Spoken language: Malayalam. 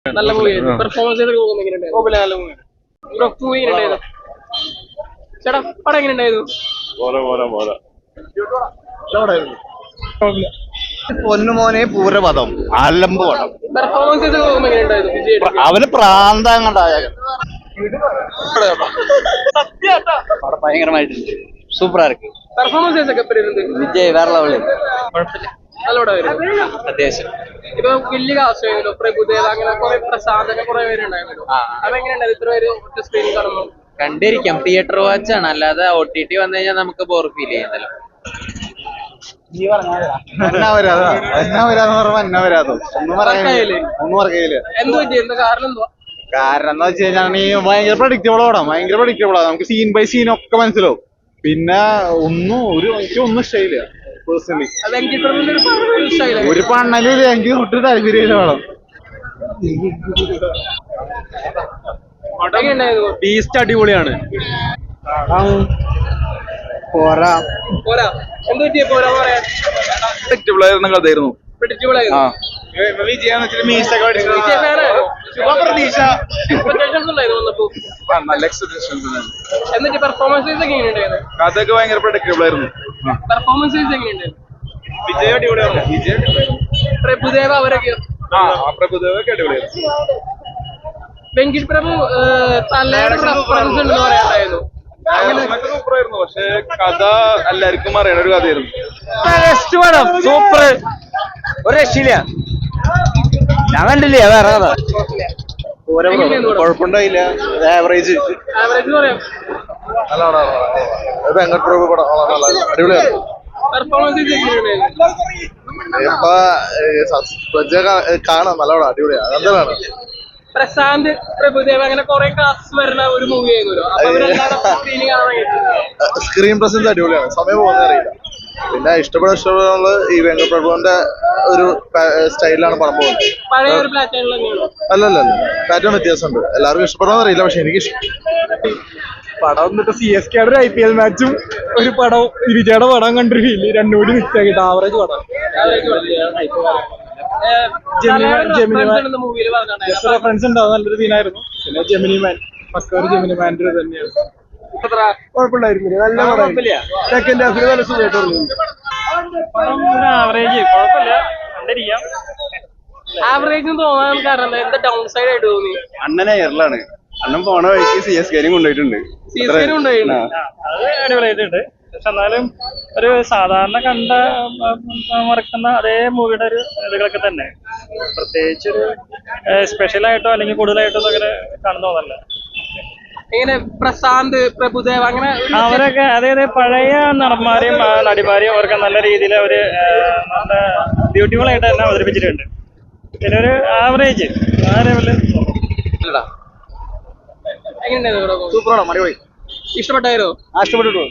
നല്ല മൂവി പെർഫോമൻസ് ചെയ്ത് എങ്ങനെയുണ്ടായിരുന്നു? നല്ല മൂവി മൂവി എങ്ങനെയുണ്ടായിരുന്നു ചേട്ടാ? പടം എങ്ങനെയുണ്ടായിരുന്നു? പൊന്നുമോനെ പൂരപദം അലമ്പ് പടം. പെർഫോമൻസ് ചെയ്ത് എങ്ങനെയുണ്ടായിരുന്നു വിജയുടെ? അവന് പ്രാന്തങ്ങണ്ടായ படம் பயங்கரமாயிட்டு சூப்பரா இருக்கு. പെർഫോമൻസ് ഒക്കെ எப்படி இருந்து? விஜய் வேற லெவல். குழப்பமிല്ല, നല്ല പടമായിരുന്നു അത്യാവശ്യം. ഇപ്പൊ വലിയ കാസ്റ്റ് ആയിരുന്നു, പ്രഭുദേവ അങ്ങനെ കുറെ പ്രസാദന കുറെ പേരുണ്ടായിരുന്നു. അപ്പൊ എങ്ങനെയുണ്ടായിരുന്നു ഇത്ര പേര് ഒറ്റ സ്ക്രീനിൽ കാണുമ്പോൾ? കണ്ടിരിക്കാം, തിയേറ്റർ വാച്ച് ആണ്, അല്ലാതെ OTT വന്നു കഴിഞ്ഞാൽ നമുക്ക് ബോർ ഫീൽ ചെയ്യുന്നല്ലോ. ഒന്നും അറിയില്ല. എന്ത് പറ്റി? എന്താ കാരണം? എന്തുവാ കാരണം എന്താ വെച്ച് കഴിഞ്ഞാൽ ഭയങ്കര പ്രഡിക്റ്റബിൾ പടം, ഭയങ്കര പ്രഡിക്റ്റബിൾ ആണ്. നമുക്ക് സീൻ ബൈ സീൻ ഒക്കെ മനസ്സിലാവും. പിന്നെ എനിക്കൊന്നും ഇഷ്ടമില്ല പേഴ്സണലി. ഒരു പണ്ണലും എനിക്ക് ഒട്ടും താല്പര്യമില്ല പടം. ബീസ്റ്റ് അടിപൊളിയാണ്. കഥയായിരുന്നു. കഥയൊക്കെ ഭയങ്കര പ്രഡിക്റ്റബിൾ ആയിരുന്നു. വിജയ് അടിപൊളിയായിരുന്നു. പ്രഭുദേവ അവരൊക്കെ പ്രഭുദേവൊക്കെ അടിപൊളിയായിരുന്നു. വെങ്കിട്ട് പ്രഭു തലയുടെ റെഫറൻസ് ഉണ്ടെന്ന് പറയാനുണ്ടായിരുന്നു. സൂപ്പറായിരുന്നു. പക്ഷെ കഥ എല്ലാവർക്കും അറിയണ ഒരു കഥയായിരുന്നു. സൂപ്പർ, ഒരു രക്ഷയില്ല. ഞാൻ കണ്ടില്ലേ വേറെ കഥ. കുഴപ്പമുണ്ടായില്ല, ആവറേജ്. പറയാം വെങ്കട്ട് പ്രഭു പടം അടിപൊളിയായിരുന്നു. കാണാം, നല്ല പടം, അടിപൊളിയാണ്. എന്താണ് പ്രശാന്ത് പ്രഭുദേവ അങ്ങനെ കുറെ കാസ്റ്റ് വരുന്ന ഒരു മൂവി ആയിരുന്നു. സ്ക്രീൻ പ്രസൻസ് അടിപൊളിയാണ്, സമയം പോകുന്ന അറിയില്ല. പിന്നെ ഇഷ്ടപ്പെടുന്നത് ഈ വെങ്കട്ട് പ്രഭുവിന്റെ ഒരു സ്റ്റൈലിലാണ് പടം പോകുന്നത്. പഴയ ഒരു പ്ലാറ്റേൺ അല്ലല്ല, പാറ്റേൺ വ്യത്യാസമുണ്ട്. എല്ലാവർക്കും ഇഷ്ടപ്പെടുന്ന അറിയില്ല, പക്ഷെ എനിക്ക് പടം എന്നിട്ട് CSK ഒരു IPL മാച്ചും ഒരു പടം വിജയുടെ പടം കണ്ടൊരു ഫീല് രണ്ടും കൂടി മിക്സ് ആക്കിയിട്ട് ആവറേജ് പടം. റെഫറൻസ് ഉണ്ടാവും, നല്ലൊരു സീനായിരുന്നു. പിന്നെ ജെമിനി മാൻ, പക്ക ഒരു ജെമിനി മാൻ്റെ തന്നെയാണ്. കുഴപ്പമില്ലായിരുന്നില്ല, നല്ല പടം. സെക്കൻഡ് ഹാഫിൽ നല്ല സുഖമായിട്ട് ആവറേജ് കുഴപ്പമില്ല, കണ്ടിരിക്കാം. ആവറേജ് തോന്നാൻ കാരണം എന്താ ഡൗൺ സൈഡ് ആയിട്ട് തോന്നി? അണ്ണനെ എയറിലാണ്. അണ്ണൻ പോണ വഴിക്ക് CSK കൊണ്ടുപോയിട്ടുണ്ട്. അത് അടിപൊളിയായിട്ടുണ്ട്. പക്ഷെ എന്നാലും ഒരു സാധാരണ കണ്ട മറക്കുന്ന അതേ മൂവിയുടെ ഒരു ഇതുകളൊക്കെ തന്നെ, പ്രത്യേകിച്ച് ഒരു സ്പെഷ്യലായിട്ടോ അല്ലെങ്കിൽ കൂടുതലായിട്ടോ അങ്ങനെ കാണുന്ന തോന്നല്ല. ഇങ്ങനെ പ്രശാന്ത് പ്രഭുദേവ അങ്ങനെ അവരൊക്കെ അതായത് പഴയ നടന്മാരെയും നടിമാരെയും അവർക്ക് നല്ല രീതിയിൽ അവര് നല്ല ബ്യൂട്ടിഫുൾ ആയിട്ട് തന്നെ അവതരിപ്പിച്ചിട്ടുണ്ട്. പിന്നെ ഒരു ആവറേജ് ആ ലെവല്. എങ്ങനെയുണ്ടായിരുന്നു? സൂപ്പറാണോ? അടിപൊളി. ഇഷ്ടപ്പെട്ടായിരുന്നോ? ഇഷ്ടപ്പെട്ടു.